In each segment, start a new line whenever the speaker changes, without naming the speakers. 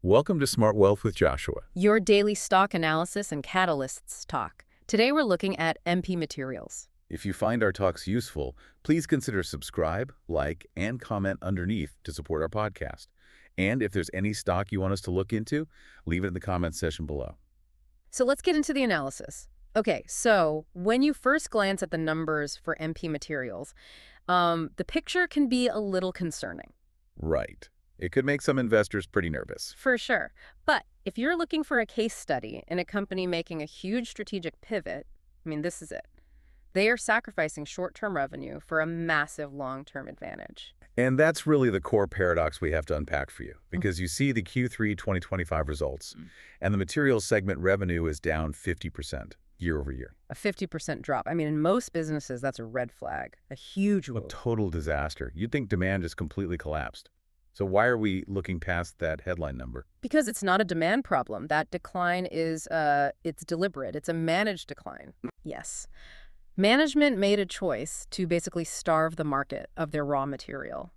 Welcome to Smart Wealth with Joshua.
Your daily stock analysis and catalysts talk. Today we're looking at MP Materials.
If you find our talks useful, please consider subscribe, like, and comment underneath to support our podcast. And if there's any stock you want us to look into, leave it in the comments section below.
So let's get into the analysis. Okay, so when you first glance at the numbers for MP Materials, the picture can be a little concerning.
Right. It could make some investors pretty nervous.
For sure. But if you're looking for a case study in a company making a huge strategic pivot, this is it. They are sacrificing short-term revenue for a massive long-term advantage.
And that's really the core paradox we have to unpack for you, because you see the Q3 2025 results, and the materials segment revenue is down 50% year over year.
A 50% drop. In most businesses, that's a red flag, a huge move.
A total disaster. You'd think demand just completely collapsed. So why are we looking past that headline number?
Because it's not a demand problem. That decline is, it's deliberate. It's a managed decline. Yes. Management made a choice to basically starve the market of their raw material.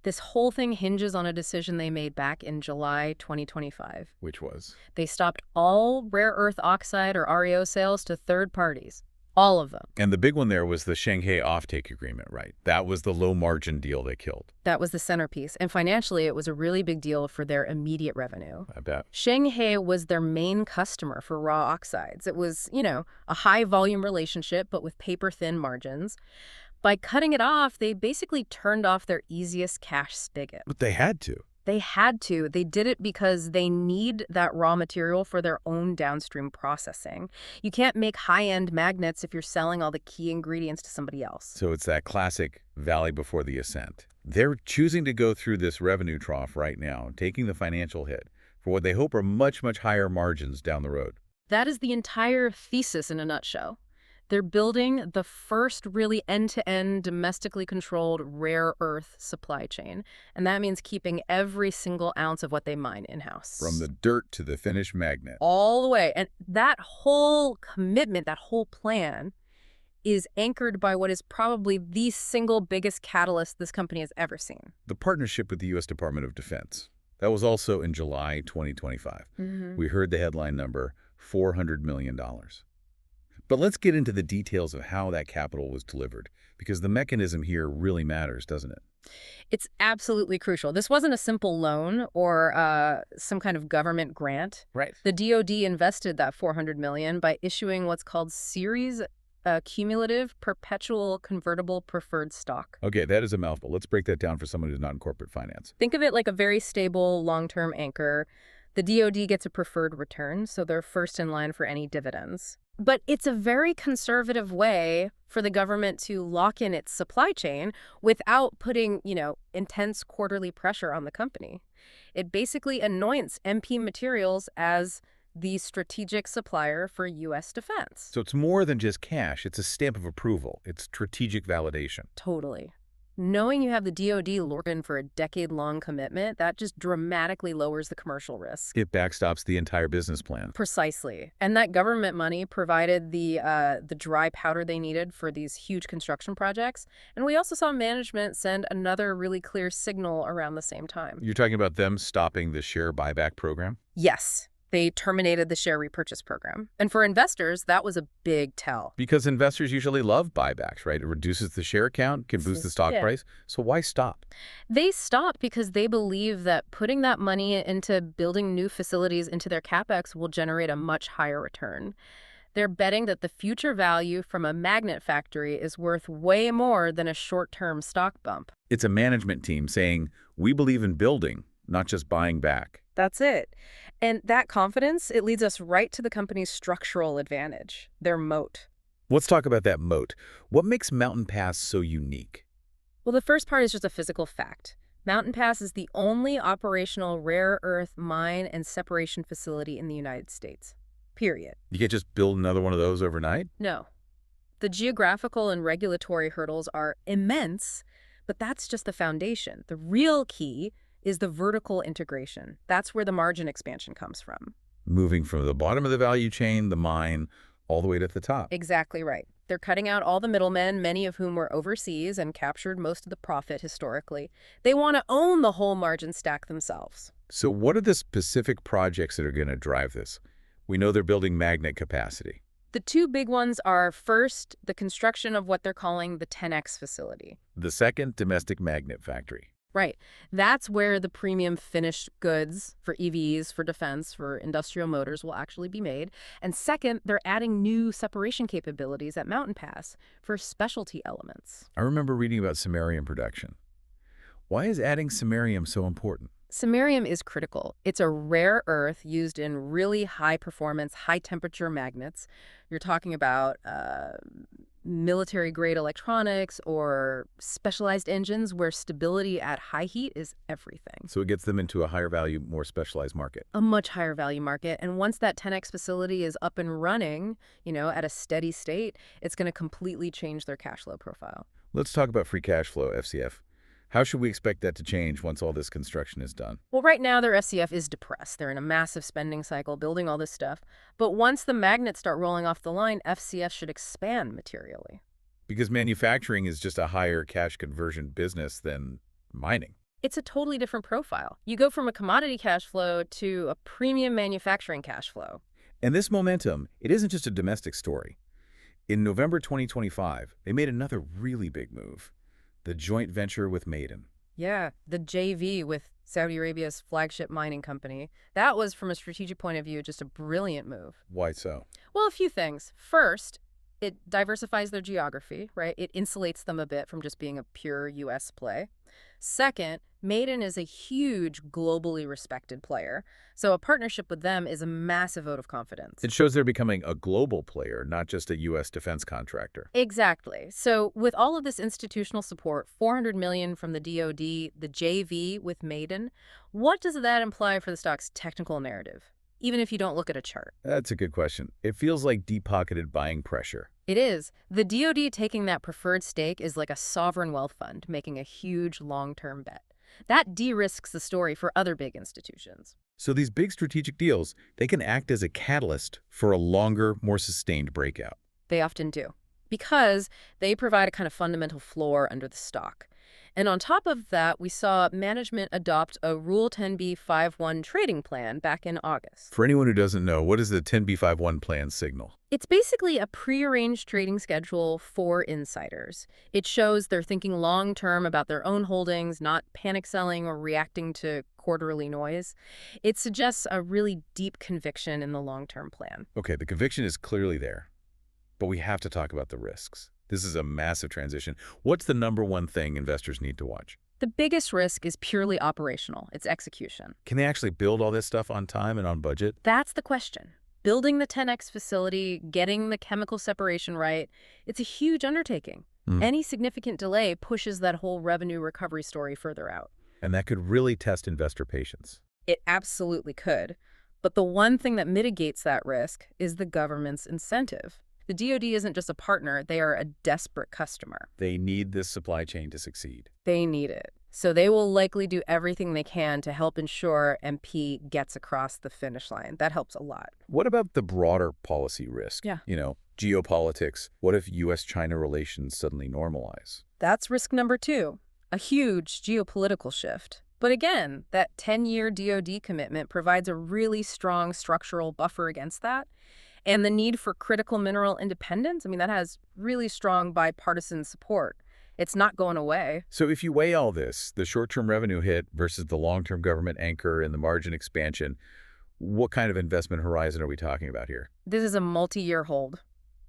This whole thing hinges on a decision they made back in July 2025.
Which was?
They stopped all rare earth oxide or REO sales to third parties. All of them.
And the big one there was the Shanghai offtake agreement, right? That was the low-margin deal they killed.
That was the centerpiece. And financially, it was a really big deal for their immediate revenue.
I bet.
Shanghai was their main customer for raw oxides. It was, a high-volume relationship, but with paper-thin margins. By cutting it off, they basically turned off their easiest cash spigot.
But they had to.
They had to. They did it because they need that raw material for their own downstream processing. You can't make high-end magnets if you're selling all the key ingredients to somebody else.
So it's that classic valley before the ascent. They're choosing to go through this revenue trough right now, taking the financial hit for what they hope are much, much higher margins down the road.
That is the entire thesis in a nutshell. They're building the first really end-to-end domestically controlled rare earth supply chain. And that means keeping every single ounce of what they mine in-house.
From the dirt to the finished magnet.
All the way. And that whole commitment, that whole plan is anchored by what is probably the single biggest catalyst this company has ever seen.
The partnership with the U.S. Department of Defense. That was also in July 2025. We heard the headline number, $400 million. But let's get into the details of how that capital was delivered, because the mechanism here really matters, doesn't it?
It's absolutely crucial. This wasn't a simple loan or some kind of government grant.
Right.
The DoD invested that $400 million by issuing what's called Series Cumulative Perpetual Convertible Preferred Stock.
Okay, that is a mouthful. Let's break that down for someone who's not in corporate finance.
Think of it like a very stable long-term anchor. The DoD gets a preferred return, so they're first in line for any dividends. But it's a very conservative way for the government to lock in its supply chain without putting, intense quarterly pressure on the company. It basically anoints MP Materials as the strategic supplier for U.S. defense.
So it's more than just cash. It's a stamp of approval. It's strategic validation.
Totally. Knowing you have the DoD locked in for a decade-long commitment, that just dramatically lowers the commercial risk.
It backstops the entire business plan.
Precisely. And that government money provided the dry powder they needed for these huge construction projects. And we also saw management send another really clear signal around the same time.
You're talking about them stopping the share buyback program?
Yes. They terminated the share repurchase program. And for investors, that was a big tell.
Because investors usually love buybacks, right? It reduces the share count, can boost the stock price. So why stop?
They stopped because they believe that putting that money into building new facilities into their CapEx will generate a much higher return. They're betting that the future value from a magnet factory is worth way more than a short-term stock bump.
It's a management team saying, we believe in building, not just buying back.
That's it. And that confidence, it leads us right to the company's structural advantage, their moat.
Let's talk about that moat. What makes Mountain Pass so unique?
Well, the first part is just a physical fact. Mountain Pass is the only operational rare earth mine and separation facility in the United States. Period.
You can't just build another one of those overnight?
No. The geographical and regulatory hurdles are immense, but that's just the foundation. The real key is the vertical integration. That's where the margin expansion comes from.
Moving from the bottom of the value chain, the mine, all the way to the top.
Exactly right. They're cutting out all the middlemen, many of whom were overseas and captured most of the profit historically. They want to own the whole margin stack themselves.
So what are the specific projects that are going to drive this? We know they're building magnet capacity.
The two big ones are, first, the construction of what they're calling the 10X facility.
The second, domestic magnet factory.
Right. That's where the premium finished goods for EVs, for defense, for industrial motors will actually be made. And second, they're adding new separation capabilities at Mountain Pass for specialty elements.
I remember reading about samarium production. Why is adding samarium so important?
Samarium is critical. It's a rare earth used in really high-performance, high-temperature magnets. You're talking about military-grade electronics or specialized engines where stability at high heat is everything.
So it gets them into a higher value, more specialized market.
A much higher value market. And once that 10X facility is up and running, at a steady state, it's going to completely change their cash flow profile.
Let's talk about free cash flow, FCF. How should we expect that to change once all this construction is done?
Well, right now their FCF is depressed. They're in a massive spending cycle, building all this stuff. But once the magnets start rolling off the line, FCF should expand materially.
Because manufacturing is just a higher cash conversion business than mining.
It's a totally different profile. You go from a commodity cash flow to a premium manufacturing cash flow.
And this momentum, it isn't just a domestic story. In November 2025, they made another really big move. The joint venture with Maiden.
Yeah, the JV with Saudi Arabia's flagship mining company. That was, from a strategic point of view, just a brilliant move.
Why so?
Well, a few things. First, it diversifies their geography, right? It insulates them a bit from just being a pure U.S. play. Second, Maiden is a huge, globally respected player, so a partnership with them is a massive vote of confidence.
It shows they're becoming a global player, not just a U.S. defense contractor.
Exactly. So with all of this institutional support, $400 million from the DoD, the JV with Maiden, what does that imply for the stock's technical narrative, even if you don't look at a chart?
That's a good question. It feels like deep-pocketed buying pressure.
It is. The DoD taking that preferred stake is like a sovereign wealth fund making a huge long-term bet. That de-risks the story for other big institutions.
So these big strategic deals, they can act as a catalyst for a longer, more sustained breakout.
They often do, because they provide a kind of fundamental floor under the stock. And on top of that, we saw management adopt a Rule 10b5-1 trading plan back in August.
For anyone who doesn't know, what does the 10b5-1 plan signal?
It's basically a prearranged trading schedule for insiders. It shows they're thinking long-term about their own holdings, not panic selling or reacting to quarterly noise. It suggests a really deep conviction in the long-term plan.
Okay, the conviction is clearly there, but we have to talk about the risks. This is a massive transition. What's the number one thing investors need to watch?
The biggest risk is purely operational. It's execution.
Can they actually build all this stuff on time and on budget?
That's the question. Building the 10X facility, getting the chemical separation right, it's a huge undertaking. Any significant delay pushes that whole revenue recovery story further out.
And that could really test investor patience.
It absolutely could. But the one thing that mitigates that risk is the government's incentive. The DoD isn't just a partner, they are a desperate customer.
They need this supply chain to succeed.
They need it. So they will likely do everything they can to help ensure MP gets across the finish line. That helps a lot.
What about the broader policy risk?
Yeah.
Geopolitics. What if U.S.-China relations suddenly normalize?
That's risk number 2, a huge geopolitical shift. But again, that 10-year DoD commitment provides a really strong structural buffer against that. And the need for critical mineral independence, that has really strong bipartisan support. It's not going away.
So if you weigh all this, the short-term revenue hit versus the long-term government anchor and the margin expansion, what kind of investment horizon are we talking about here?
This is a multi-year hold,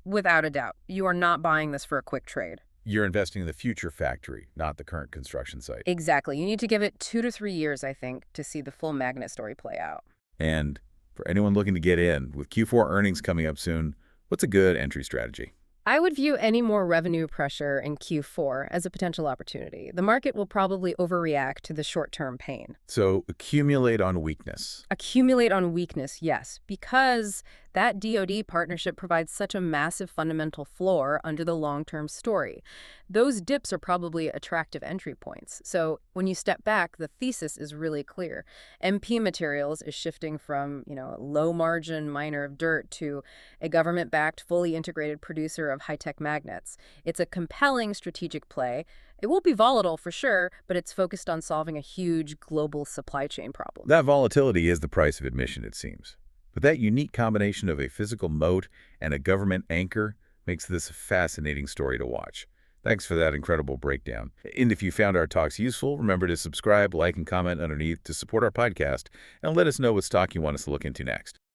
without a doubt. You are not buying this for a quick trade.
You're investing in the future factory, not the current construction site.
Exactly. You need to give it 2 to 3 years, I think, to see the full magnet story play out.
And for anyone looking to get in, with Q4 earnings coming up soon, what's a good entry strategy?
I would view any more revenue pressure in Q4 as a potential opportunity. The market will probably overreact to the short-term pain.
So accumulate on weakness.
Accumulate on weakness, yes, because that DoD partnership provides such a massive fundamental floor under the long-term story. Those dips are probably attractive entry points. So when you step back, the thesis is really clear. MP Materials is shifting from, a low-margin miner of dirt to a government-backed, fully integrated producer of high-tech magnets. It's a compelling strategic play. It will be volatile for sure, but it's focused on solving a huge global supply chain problem.
That volatility is the price of admission, it seems. But that unique combination of a physical moat and a government anchor makes this a fascinating story to watch. Thanks for that incredible breakdown. And if you found our talks useful, remember to subscribe, like, and comment underneath to support our podcast, and let us know what stock you want us to look into next.